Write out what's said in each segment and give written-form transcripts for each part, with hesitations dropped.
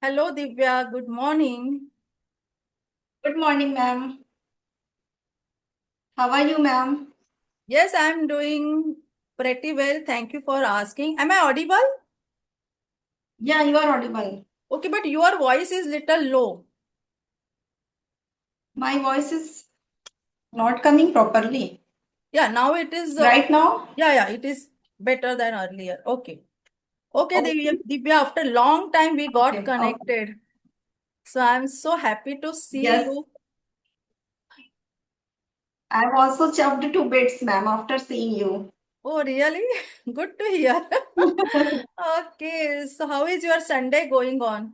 Hello, Divya. Good morning. Good morning, ma'am. How are you, ma'am? Yes, I'm doing pretty well. Thank you for asking. Am I audible? Yeah, you are audible. Okay, but your voice is little low. My voice is not coming properly. Yeah, now it is. Right now? Yeah, it is better than earlier. Okay. Okay, Okay, Divya, after long time we got okay, okay. connected. So I'm so happy to see Yes, you. I've also chopped to bits, ma'am, after seeing you. Oh, really? Good to hear. Okay, so how is your Sunday going on?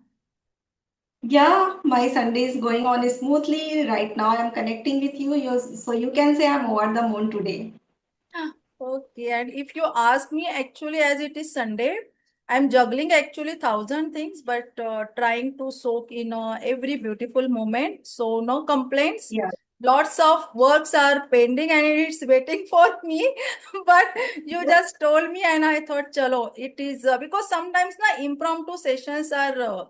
Yeah, my Sunday is going on smoothly. Right now, I'm connecting with you, so you can say I'm over the moon today. Okay, and if you ask me, actually, as it is Sunday, I'm juggling actually thousand things, but trying to soak in every beautiful moment. So no complaints. Yeah, Lots of works are pending and it's waiting for me. But you yes, just told me, and I thought, chalo, it is because sometimes na impromptu sessions are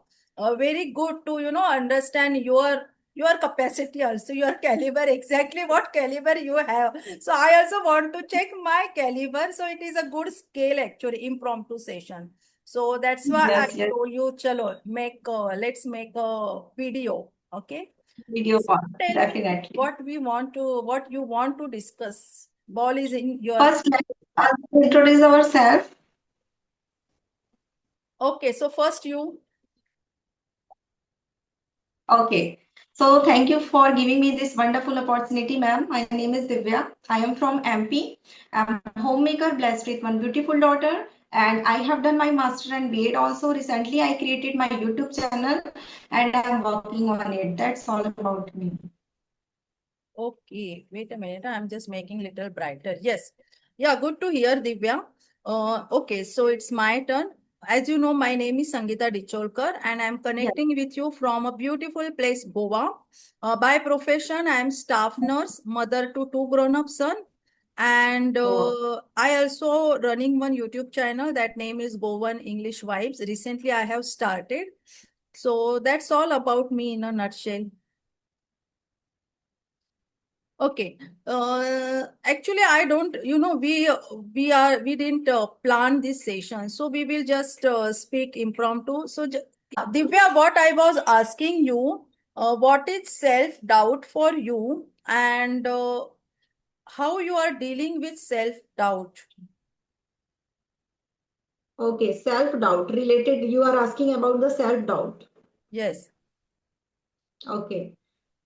very good to understand your capacity also, your caliber, exactly what caliber you have. So I also want to check my caliber. So it is a good scale actually, impromptu session. So that's why I yes, yes. told you, chalo, let's make a video. Okay. Video So call, tell me definitely. what you want to discuss. Ball is in your. First, let's introduce ourselves. Okay. So first you. Okay. So thank you for giving me this wonderful opportunity, ma'am. My name is Divya. I am from MP. I'm a homemaker blessed with one beautiful daughter. And I have done my master and B.Ed also. Recently, I created my YouTube channel and I'm working on it. That's all about me. Okay, wait a minute. I'm just making little brighter. Yes. Yeah, good to hear, Divya. Okay, so it's my turn. As you know, my name is Sangeeta Dicholkar, and I'm Yes. connecting with you from a beautiful place, Goa. By profession, I'm staff nurse, mother to two grown-up son, and Oh, I also running one YouTube channel. That name is Goan English Vibes. Recently, I have started. So that's all about me in a nutshell. Okay. Actually, I don't, we didn't plan this session, so we will just speak impromptu. So, Divya, what I was asking you, what is self-doubt for you, and how you are dealing with self-doubt? okay. Self-doubt related. You are asking about the self-doubt. Yes. Okay.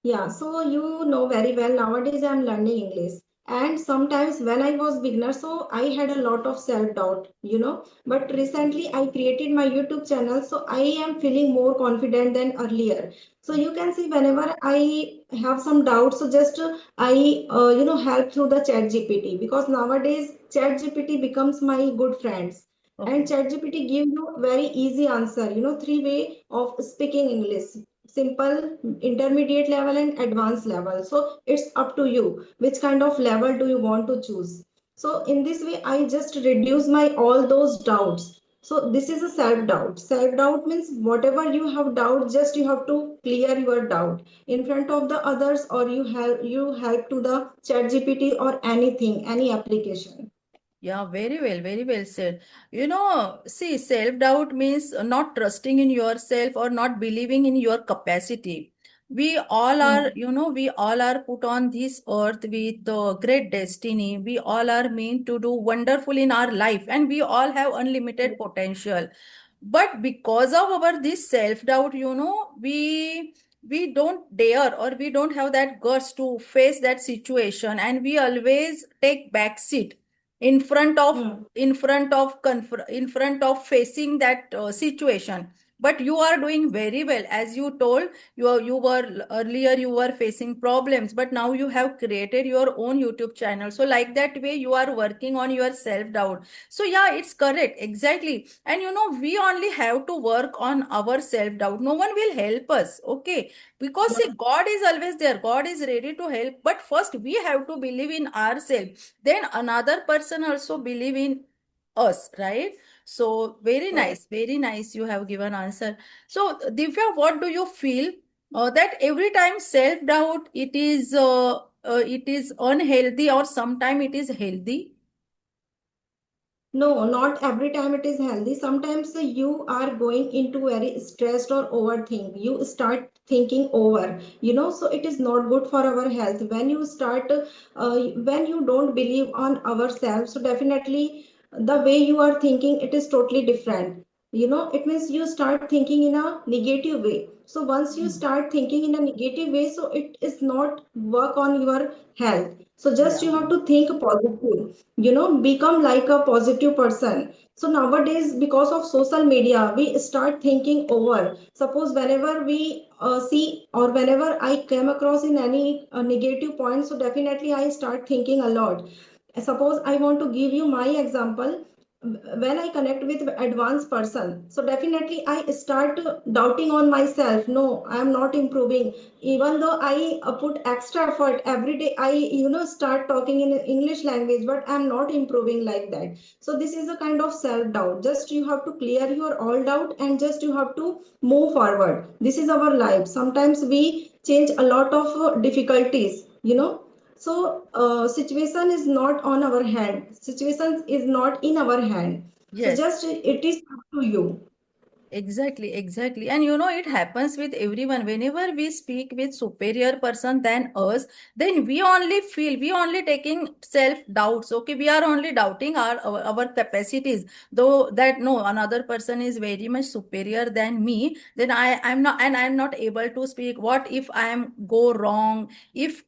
Yeah, so you know very well nowadays I'm learning English. And sometimes when I was beginner, so I had a lot of self-doubt, But recently I created my YouTube channel, so I am feeling more confident than earlier. So you can see whenever I have some doubts, so just help through the Chat GPT because nowadays Chat GPT becomes my good friends. And Okay. Chat GPT gives you very easy answer, three way of speaking English simple, intermediate level, and advanced level. So it's up to you which kind of level do you want to choose. So in this way, I just reduce my all those doubts. So this is a self doubt. Self doubt means whatever you have doubt, just you have to clear your doubt in front of the others, or you help to the Chat GPT or anything, any application. Yeah, very well said. See, self-doubt means not trusting in yourself or not believing in your capacity. Hmm. We all are put on this earth with great destiny. We all are meant to do wonderful in our life, and we all have unlimited potential. But because of our this self-doubt, we don't dare or we don't have that guts to face that situation, and we always take back seat in front of Hmm. in front of facing that situation. But you are doing very well. As you told, you were earlier, you were facing problems, but now you have created your own YouTube channel. So like that way you are working on your self doubt. So yeah, it's correct, exactly. And we only have to work on our self doubt. No one will help us. Okay, because see, God is always there, God is ready to help, but first we have to believe in ourselves, then another person also believe in us, right? So Correct. very nice. You have given answer. So Divya, what do you feel that every time self-doubt it is unhealthy or sometime it is healthy? No, not every time it is healthy. Sometimes you are going into very stressed or overthink. You start thinking over, so it is not good for our health. When you don't believe on ourselves, so definitely the way you are thinking, it is totally different. It means you start thinking in a negative way. So once you Hmm. start thinking in a negative way, so it is not work on your health. So just Yeah. you have to think positive, become like a positive person. So nowadays, because of social media, we start thinking over. Suppose whenever we see or whenever I came across in any negative point, so definitely I start thinking a lot. Suppose I want to give you my example. When I connect with advanced person, so definitely I start doubting on myself. No, I am not improving. Even though I put extra effort every day, I start talking in English language, but I'm not improving like that. So this is a kind of self doubt. Just you have to clear your all doubt and just you have to move forward. This is our life. Sometimes we change a lot of difficulties. So situation is not on our hand. Situation is not in our hand. So Yes. just it is up to you. Exactly, exactly. And you know, it happens with everyone. Whenever we speak with superior person than us, then we only taking self-doubts. Okay, we are only doubting our capacities. Though that no, another person is very much superior than me, then I'm not, and I'm not able to speak. What if I am go wrong?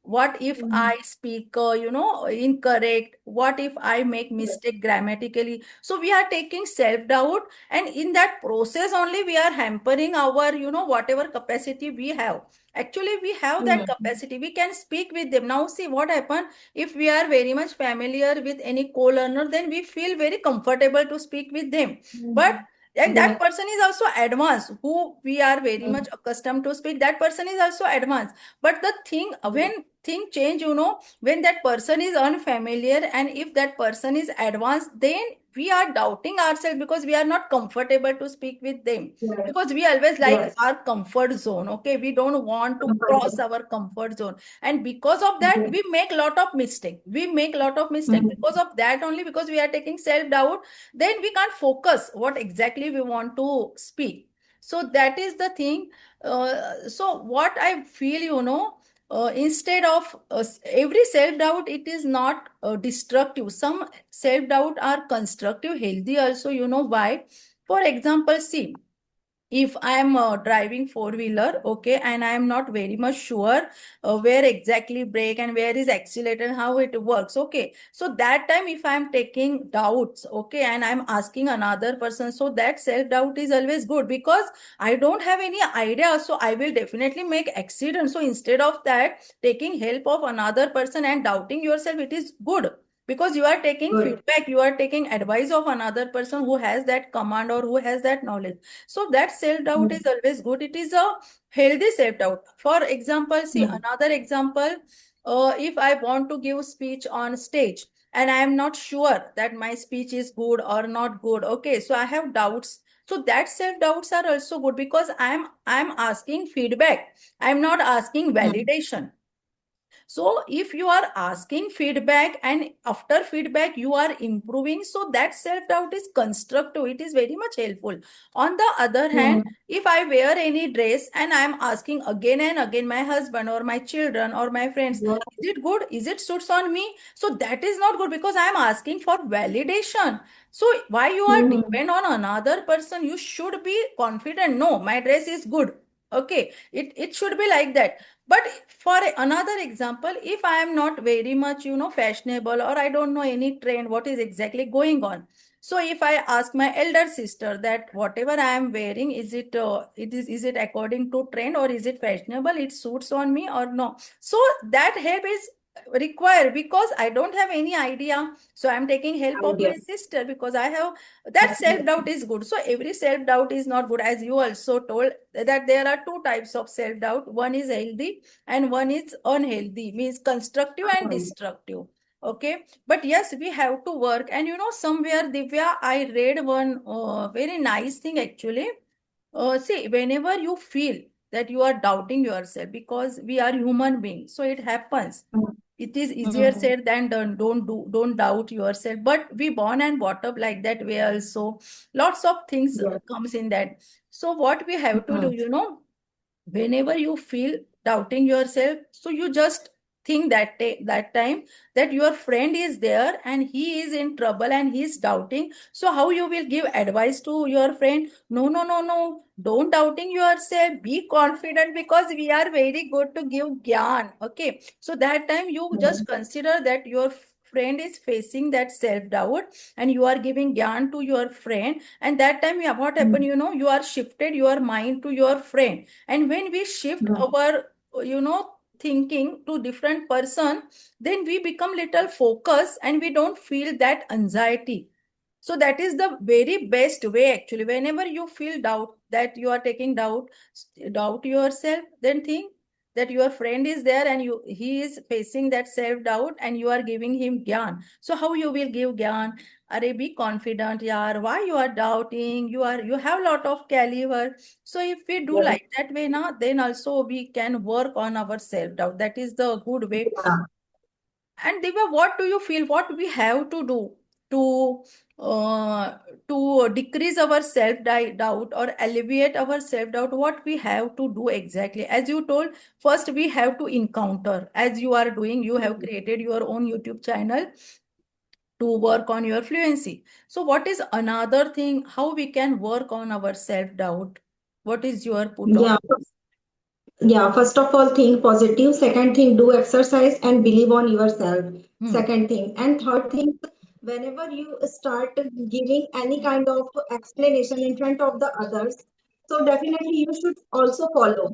What if Mhm. I speak, incorrect? What if I make Yes. mistake grammatically? So we are taking self-doubt, and in that process only we are hampering our whatever capacity we have. Actually we have that Mhm. capacity, we can speak with them. Now see what happened, if we are very much familiar with any co-learner, then we feel very comfortable to speak with them. But Mhm. and that Yes. person is also advanced, who we are very much Mhm. accustomed to speak, that person is also advanced. But the thing, when Yes. thing change, when that person is unfamiliar and if that person is advanced, then we are doubting ourselves because we are not comfortable to speak with them, Yes. because we always like Yes. our comfort zone. Okay, we don't want to cross our comfort zone, and because of that Yes. we make lot of mistake, because Mhm. of that only, because we are taking self doubt, then we can't focus what exactly we want to speak. So that is the thing. So what I feel, instead of every self doubt, it is not destructive. Some self doubt are constructive, healthy also. You know why? For example, see, if I am driving four wheeler, okay, and I am not very much sure where exactly brake and where is accelerator and how it works, okay, so that time if I am taking doubts, okay, and I'm asking another person, so that self doubt is always good, because I don't have any idea, so I will definitely make accident. So instead of that, taking help of another person and doubting yourself, it is good, because you are taking Good. feedback, you are taking advice of another person who has that command or who has that knowledge. So that self doubt is Mhm. always good. It is a healthy self doubt. For example, see Mhm. another example. If I want to give speech on stage and I am not sure that my speech is good or not good, okay, so I have doubts. So that self doubts are also good, because I'm asking feedback. I'm not asking Mhm. validation. So if you are asking feedback and after feedback you are improving, so that self doubt is constructive, it is very much helpful. On the other hand, Mhm. if I wear any dress and I am asking again and again my husband or my children or my friends, Yes. is it good, is it suits on me, so that is not good, because I am asking for validation. So why you are Mhm. depend on another person, you should be confident, no, my dress is good, okay, it should be like that. But for another example, if I am not very much, fashionable, or I don't know any trend, what is exactly going on. So if I ask my elder sister that whatever I am wearing, is it according to trend or is it fashionable? It suits on me or no? So that help is required, because I don't have any idea. So I'm taking help of Idea. my sister, because I have that self doubt is good. So every self doubt is not good, as you also told that there are two types of self doubt. One is healthy and one is unhealthy, means constructive and Yes. destructive. Okay, but yes, we have to work. And somewhere, Divya, I read one very nice thing actually. See, whenever you feel that you are doubting yourself, because we are human beings, so it happens. It is easier Mm-hmm. said than done. Don't doubt yourself. But we born and brought up like that way also. Lots of things Yes. comes in that. So what we have to do, Mm-hmm. whenever you feel doubting yourself, so you just think that time that your friend is there and he is in trouble and he is doubting. So how you will give advice to your friend? No, no, no, no, don't doubting yourself, be confident, because we are very good to give gyan. Okay, so that time you just consider that your friend is facing that self doubt, and you are giving gyan to your friend. And that time, yeah, what happened, you are shifted your mind to your friend. And when we shift Mm-hmm. our thinking to different person, then we become little focused and we don't feel that anxiety. So that is the very best way actually. Whenever you feel doubt, that you are taking doubt yourself, then think that your friend is there and he is facing that self doubt, and you are giving him gyan. So how you will give gyan? Are, be confident, yaar. Why you are doubting? You have lot of caliber. So if we do Yes. like that way now, then also we can work on our self doubt. That is the good way. Yeah. And Divya, what do you feel? What we have to do to uh, to decrease our self doubt or alleviate our self doubt? What we have to do exactly? As you told, first we have to encounter. As you are doing, you have created your own YouTube channel to work on your fluency. So, what is another thing? How we can work on our self doubt? What is your put on Yeah. this? Yeah, first of all, think positive. Second thing, do exercise and believe on yourself. Hmm. Second thing. And third thing, whenever you start giving any kind of explanation in front of the others, so definitely you should also follow.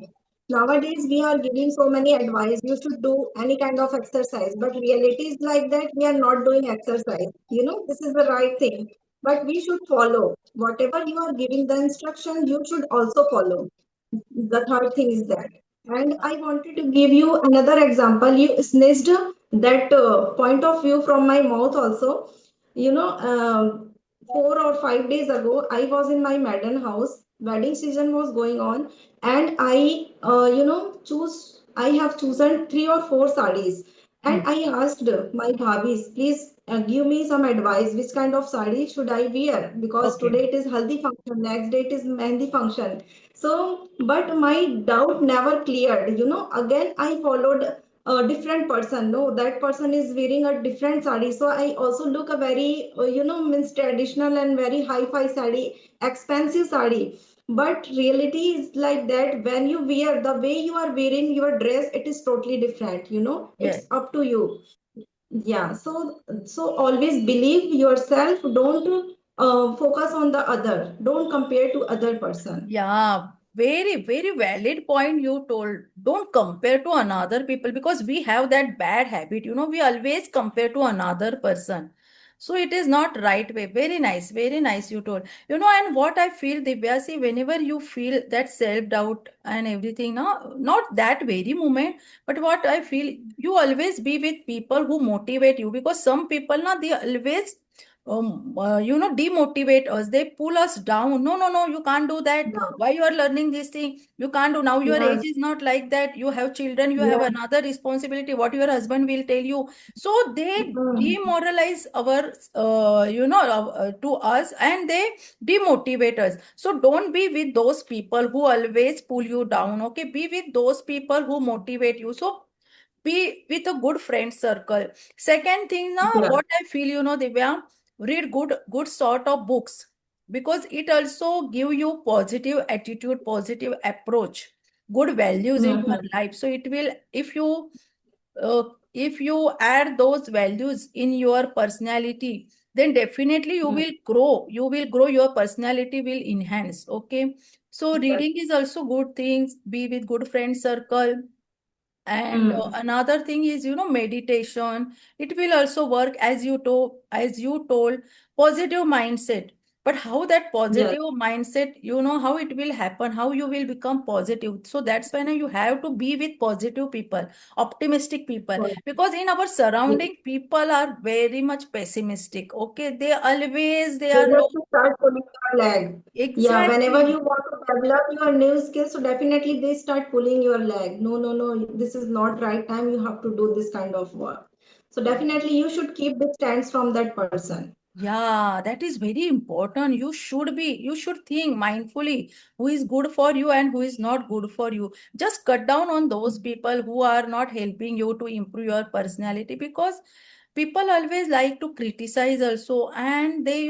Nowadays, we are giving so many advice. You should do any kind of exercise, but reality is like that we are not doing exercise. This is the right thing, but we should follow. Whatever you are giving the instruction, you should also follow. The third thing is that. And I wanted to give you another example. You snitched that point of view from my mouth also. You know, 4 or 5 days ago, I was in my maiden house. Wedding season was going on, and I have chosen 3 or 4 sarees. And Hmm. I asked my bhabis, please give me some advice. Which kind of saree should I wear? Because Okay. today it is haldi function, next day it is mehndi function. So, but my doubt never cleared. Again, I followed a different person. No, that person is wearing a different sari. So I also look a very, means traditional and very high-fi sari, expensive sari. But reality is like that. When you wear the way you are wearing your dress, it is totally different. Yeah. It's up to you. Yeah, so always believe yourself. Don't focus on the other. Don't compare to other person. Yeah, very, very valid point you told. Don't compare to another people, because we have that bad habit. We always compare to another person. So it is not right way. Very nice you told. And what I feel, Divya, see, whenever you feel that self-doubt and everything, now, not that very moment, but what I feel, you always be with people who motivate you, because some people, now, they always demotivate us. They pull us down. No, no, no, you can't do that. Yeah, Why you are learning this thing? You can't do now. Your age yes, is not like that. You have children. You have yes. another responsibility. What your husband will tell you. So they Mm, demoralize our, to us, and they demotivate us. So don't be with those people who always pull you down. Okay, be with those people who motivate you. So be with a good friend circle. Second thing, now yeah. what I feel, Divya, read good sort of books, because it also give you positive attitude, positive approach, good values in your Mhm. life. So it will, uh, if you add those values in your personality, then definitely you Mm, will grow. You will grow. Your personality will enhance. Okay. So yes. reading is also good things. Be with good friend circle. And Mm, another thing is, meditation. It will also work, as you told, positive mindset. But how that Yes. positive mindset, how it will happen, how you will become positive. So that's why now you have to be with positive people, optimistic people, Correct. because in our Yes. surrounding, people are very much pessimistic. Okay, they They are low. just start pulling your leg. Yeah, whenever Exactly. you want to develop your new skills, so definitely they start pulling your leg. No, no, no, this is not right time. You have to do this kind of work. So definitely you should keep the stance from that person. Yeah, that is very important. You should think mindfully who is good for you and who is not good for you. Just cut down on those people who are not helping you to improve your personality, because people always like to criticize also, and they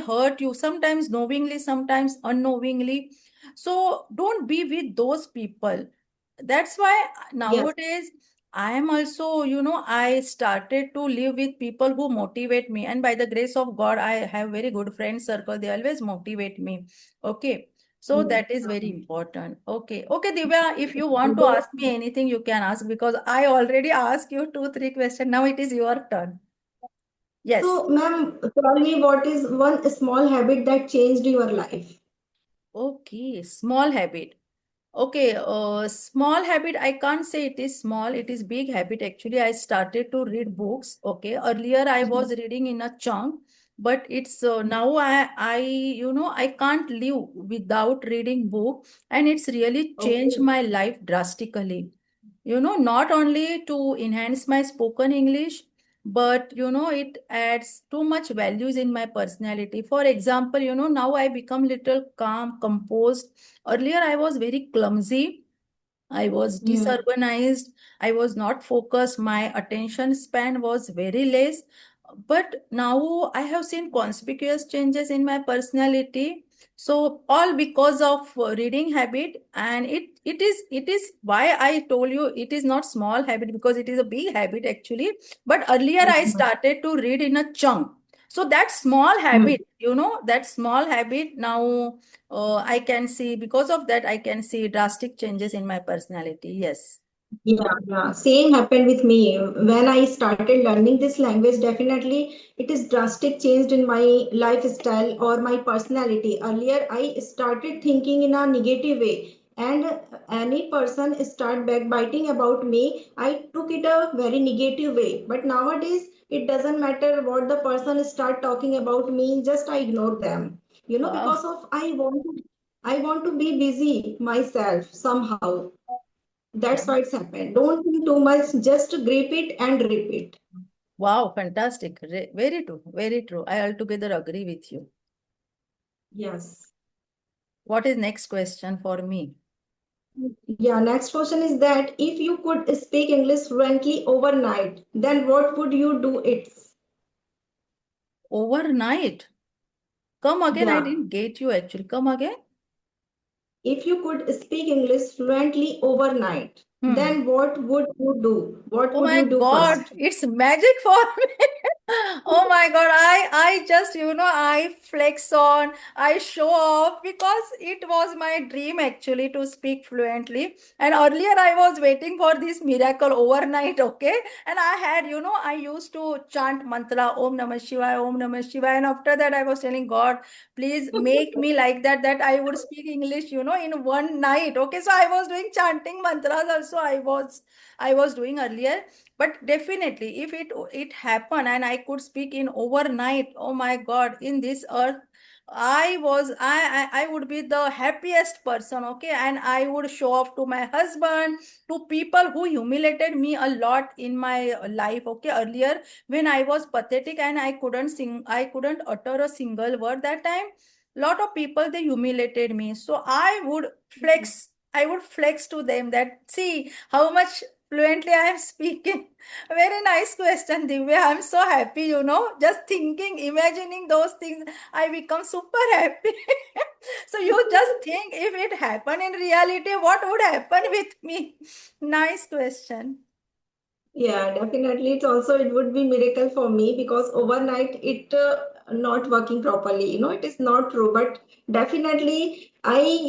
hurt you sometimes knowingly, sometimes unknowingly. So don't be with those people. That's why Yes. nowadays I am also, I started to live with people who motivate me. And by the grace of God, I have very good friend circle. They always motivate me. Okay. So Yes. that is very important. Okay. Okay, Divya, if you want to Although- ask me anything, you can ask, because I already asked you two, three questions. Now it is your turn. Yes. So, ma'am, tell me what is one small habit that changed your life? Okay. Small habit. Okay, small habit, I can't say it is small, it is big habit. Actually, I started to read books. Okay, earlier I was reading in a chunk, but it's now I can't live without reading book, and it's really changed Okay. my life drastically. Not only to enhance my spoken English, but it adds too much values in my personality. For example, now I become little calm, composed. Earlier, I was very clumsy. I was Hmm. disorganized. I was not focused. My attention span was very less. But now I have seen conspicuous changes in my personality. So all because of reading habit, and it is why I told you it is not small habit, because it is a big habit actually. But earlier I started to read in a chunk. So that small Hmm. habit, that small habit now, I can see, because of that, I can see drastic changes in my personality. Yes. Yeah, yeah. Same happened with me. When I started learning this language, definitely it is drastic changed in my lifestyle or my personality. Earlier, I started thinking in a negative way, and any person start backbiting about me, I took it a very negative way. But nowadays, it doesn't matter what the person start talking about me, just I ignore them. Wow. Because of I want to be busy myself somehow. That's why it's happened. Don't think too much, just grip it and repeat. Wow, fantastic. Very true. Very true. I altogether agree with you. Yes. What is next question for me? Yeah, next question is that if you could speak English fluently overnight, then what would you do it? Overnight. Come again. I Yeah. didn't get you actually. Come again. If you could speak English fluently overnight, Hmm. then what would you do? What Oh would my you do God, first? it's magic for me. Oh my God, I just, I flex on, I show off, because it was my dream actually to speak fluently. And earlier I was waiting for this miracle overnight, okay? And I had, I used to chant mantra, Om Namah Shivaya, Om Namah Shivaya. And after that, I was telling God, please make me like that, that I would speak English, in one night. Okay, so I was doing chanting mantras also. I was doing earlier. But definitely, if it happened and I could speak in overnight, oh my God, in this earth, I would be the happiest person. Okay, and I would show off to my husband, to people who humiliated me a lot in my life. Okay, earlier when I was pathetic and I couldn't sing, I couldn't utter a single word that time. Lot of people, they humiliated me, so I would flex to them, that see how much fluently I am speaking. Very nice question, Divya. I'm so happy, just thinking, imagining those things, I become super happy. So you just think, if it happened in reality, what would happen with me? Nice question. Yeah, definitely. It would be miracle for me because overnight it not working properly. It is not true. But definitely, I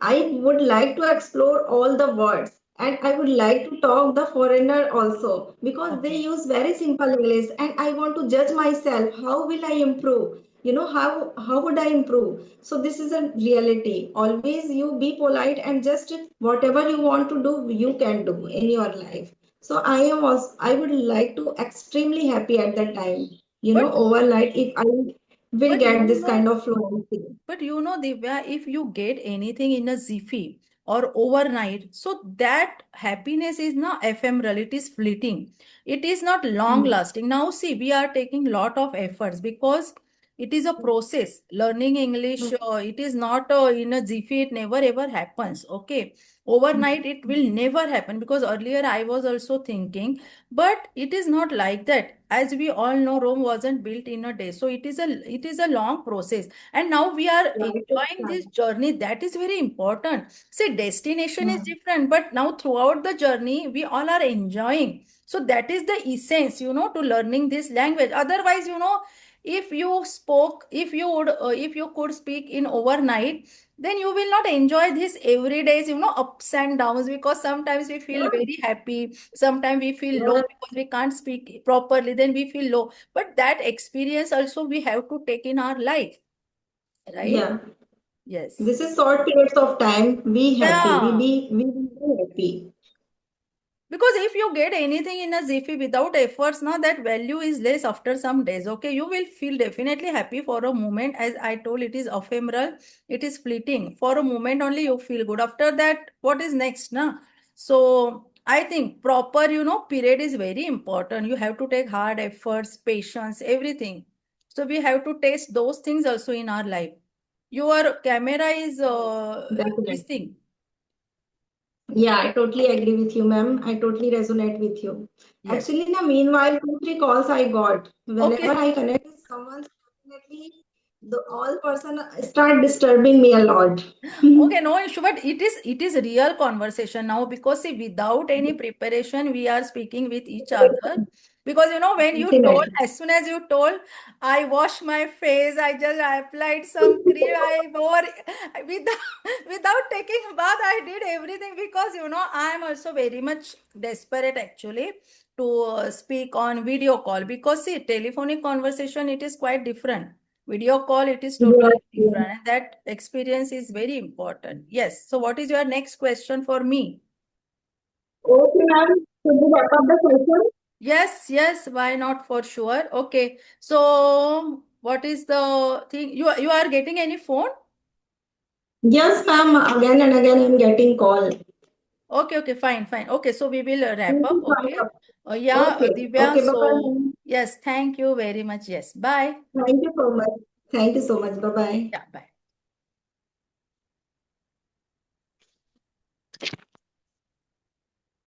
would like to explore all the words and I would like to talk the foreigner also because they Okay. use very simple English and I want to judge myself. How will I improve? how would I improve? So this is a reality. Always you be polite and just whatever you want to do, you can do in your life. So I would like to extremely happy at that time, But overnight if I will but get you this kind know, of fluency. but you know, Divya, if you get anything in a jiffy or overnight, so that happiness is not ephemeral, it is fleeting. It is not long Hmm. lasting. Now, see, we are taking lot of efforts because it is a process. Learning English, it is not in a jiffy, it never ever happens. Okay. Overnight, it will never happen because earlier I was also thinking, but it is not like that. As we all know, Rome wasn't built in a day. So it is a long process, and now we are Yeah, it takes enjoying this time. journey. That is very important. See, destination is Hmm. different, but now throughout the journey we all are enjoying. So that is the essence, to learning this language. Otherwise, if you could speak in overnight, then you will not enjoy this every days, ups and downs, because sometimes we feel Yeah, very happy, sometimes we feel low yeah, because we can't speak properly, then we feel low. But that experience also we have to take in our life, right? yeah. Yes. This is short periods of time. Be happy. Yeah. We be happy. Because if you get anything in a Ziffy without efforts, now that value is less after some days. Okay, you will feel definitely happy for a moment. As I told, it is ephemeral, it is fleeting. For a moment only you feel good. After that, what is next, na? So I think proper, period is very important. You have to take hard efforts, patience, everything. So we have to taste those things also in our life. Your camera is this Definitely. thing. Yeah, I totally agree with you, ma'am. I totally resonate with you. Yes. Actually, in the meanwhile, 2, 3 calls I got. Whenever Okay. I connect with someone, definitely the all person start disturbing me a lot. Okay, no issue, but it is real conversation now, because see, without any preparation, we are speaking with each other. Because when you told, Definitely. as soon as you told, I wash my face, I applied some cream, I wore without without taking bath, I did everything, because I am also very much desperate actually to speak on video call, because see, telephonic conversation, it is quite different. Video call, it is Yes, totally yes. different, and that experience is very important. Yes. So, what is your next question for me? Okay, ma'am. Should we wrap up the session? Yes, yes. Why not? For sure. Okay. So, what is the thing? You are getting any phone? Yes, ma'am. Again and again, I'm getting call. Okay, okay, fine, fine. Okay, so we will wrap Please up. sign Okay. up. Yeah, Okay. Divya. Okay. Bye So, bye. yes, thank you very much. Yes. Bye. Thank you so much. Thank you so much. Bye bye. Yeah, bye.